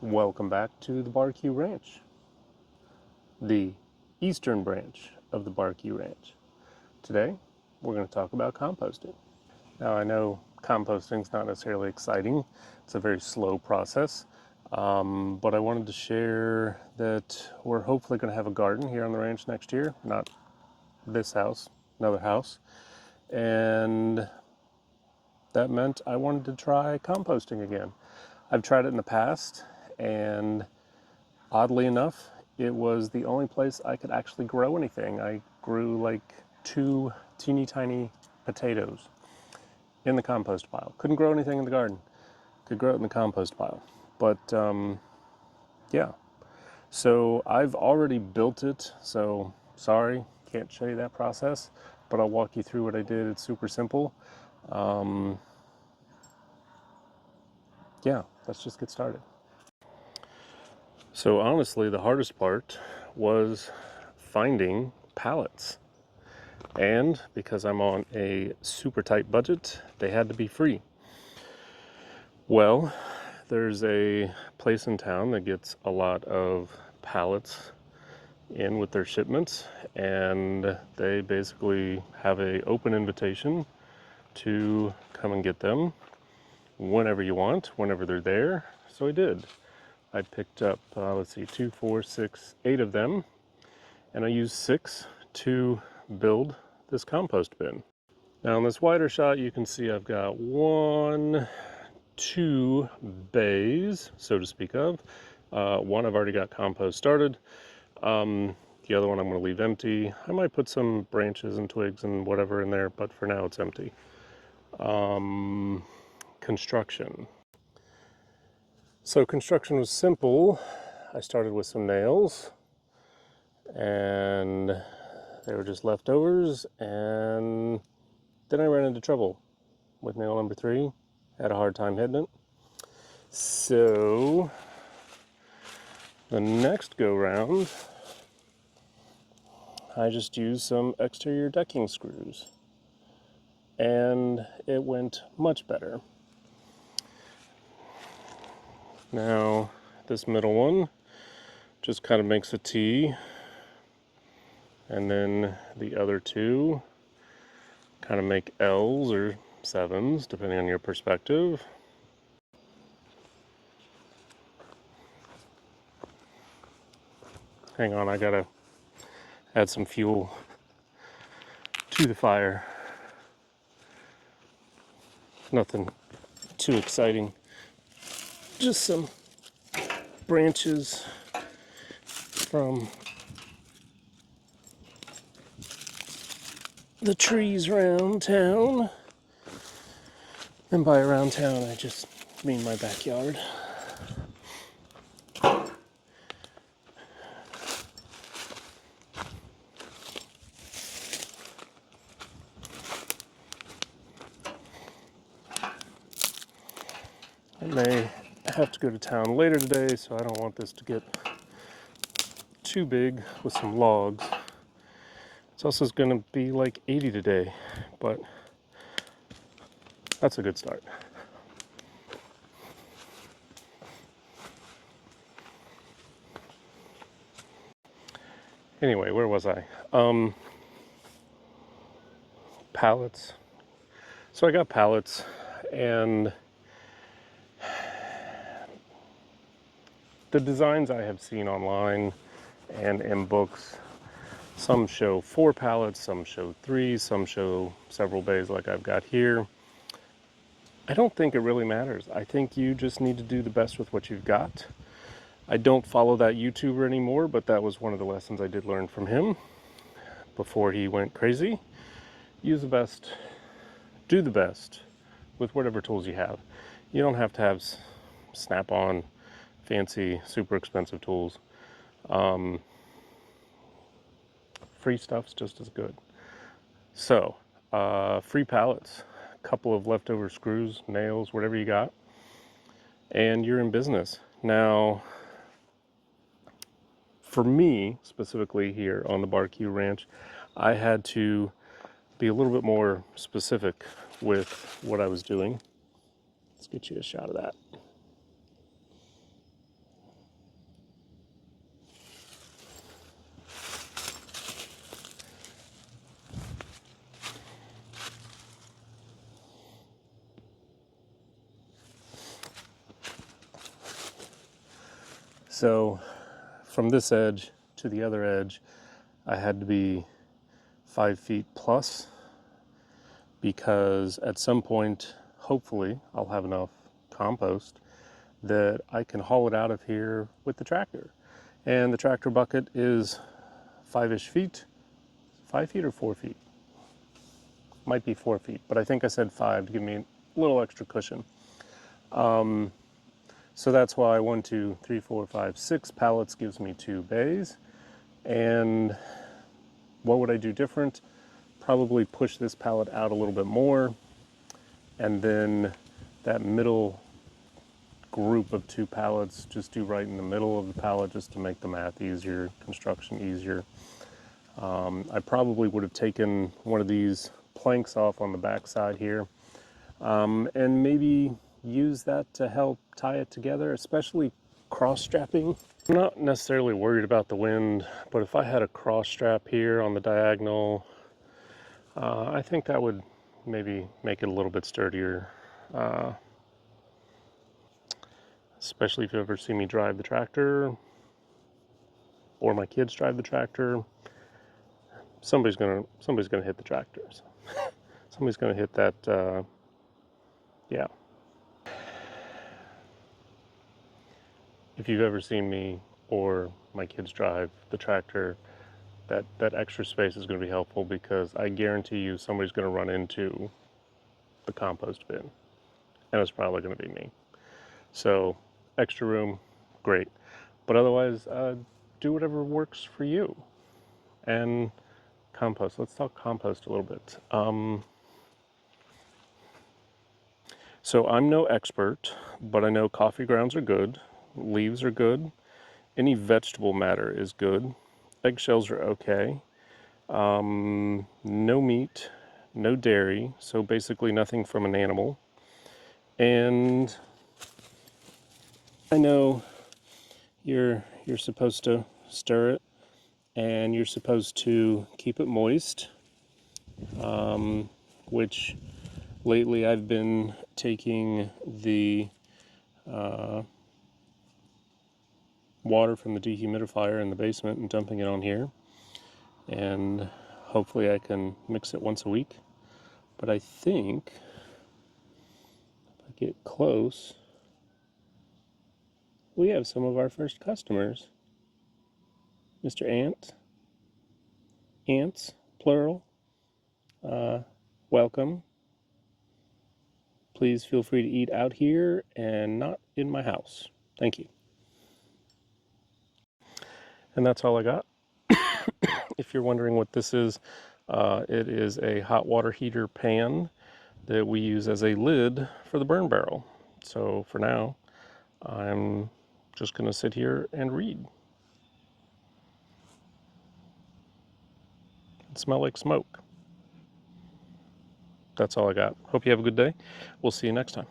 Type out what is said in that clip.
Welcome back to the Barbecue Ranch, the eastern branch of the Barbecue Ranch. Today, we're going to talk about composting. Now, I know composting is not necessarily exciting. It's a very slow process, but I wanted to share that we're hopefully going to have a garden here on the ranch next year. Not this house, another house. And that meant I wanted to try composting again. I've tried it in the past, and oddly enough, it was the only place I could actually grow anything. I grew like 2 teeny tiny potatoes in the compost pile. Couldn't grow anything in the garden. Could grow it in the compost pile. But yeah, so I've already built it. So sorry, can't show you that process, but I'll walk you through what I did. It's super simple. Yeah, let's just get started. So honestly, the hardest part was finding pallets. And because I'm on a super tight budget, they had to be free. Well, there's a place in town that gets a lot of pallets in with their shipments, and they basically have an open invitation to come and get them whenever you want, whenever they're there. So I did. I picked up, 2, 4, 6, 8 of them, and I used 6 to build this compost bin. Now in this wider shot, you can see I've got 1, 2 bays, so to speak of. One I've already got compost started. The other one I'm going to leave empty. I might put some branches and twigs and whatever in there, but for now it's empty. Construction. So construction was simple. I started with some nails, and they were just leftovers, and then I ran into trouble with nail number 3. Had a hard time hitting it. So the next go round, I just used some exterior decking screws, and it went much better. Now this middle one just kind of makes a T, and then the other 2 kind of make L's or 7s depending on your perspective. Hang on, I gotta add some fuel to the fire. Nothing too exciting, just some branches from the trees around town. And by around town, I just mean my backyard. I may have to go to town later today, so I don't want this to get too big with some logs. It's also going to be like 80 today, but that's a good start. Anyway, where was I? Pallets. So I got pallets, and the designs I have seen online and in books, some show 4 pallets, some show 3, some show several bays like I've got here. I don't think it really matters. I think you just need to do the best with what you've got. I don't follow that YouTuber anymore, but that was one of the lessons I did learn from him before he went crazy. Use the best, do the best with whatever tools you have. You don't have to have snap-on, fancy, super expensive tools. Free stuff's just as good. So, free pallets, a couple of leftover screws, nails, whatever you got, and you're in business. Now, for me, specifically here on the Barbecue Ranch, I had to be a little bit more specific with what I was doing. Let's get you a shot of that. So from this edge to the other edge, I had to be 5 feet plus, because at some point, hopefully, I'll have enough compost that I can haul it out of here with the tractor. And the tractor bucket is 5-ish feet. 5 feet or 4 feet? Might be 4 feet, but I think I said 5 to give me a little extra cushion. So that's why 1, 2, 3, 4, 5, 6 pallets gives me 2 bays. And what would I do different? Probably push this pallet out a little bit more, and then that middle group of 2 pallets just do right in the middle of the pallet, just to make the math easier, construction easier. I probably would have taken one of these planks off on the back side here, and maybe use that to help tie it together, especially cross-strapping. I'm not necessarily worried about the wind, but if I had a cross strap here on the diagonal, I think that would maybe make it a little bit sturdier, especially if you ever see me drive the tractor or my kids drive the tractor. Somebody's gonna hit the tractor. So somebody's gonna hit that. Yeah. If you've ever seen me or my kids drive the tractor, that extra space is going to be helpful, because I guarantee you somebody's going to run into the compost bin, and it's probably going to be me. So extra room, great. But otherwise, do whatever works for you. And compost. Let's talk compost a little bit. So I'm no expert, but I know coffee grounds are good, leaves are good, any vegetable matter is good, eggshells are okay, no meat, no dairy, so basically nothing from an animal. And I know you're supposed to stir it, and you're supposed to keep it moist, which lately I've been taking the water from the dehumidifier in the basement and dumping it on here, and hopefully I can mix it once a week. But I think if I get close, we have some of our first customers. Mr. Ants, plural, welcome. Please feel free to eat out here and not in my house. Thank you. And that's all I got. If you're wondering what this is, it is a hot water heater pan that we use as a lid for the burn barrel. So for now, I'm just going to sit here and read. It smells like smoke. That's all I got. Hope you have a good day. We'll see you next time.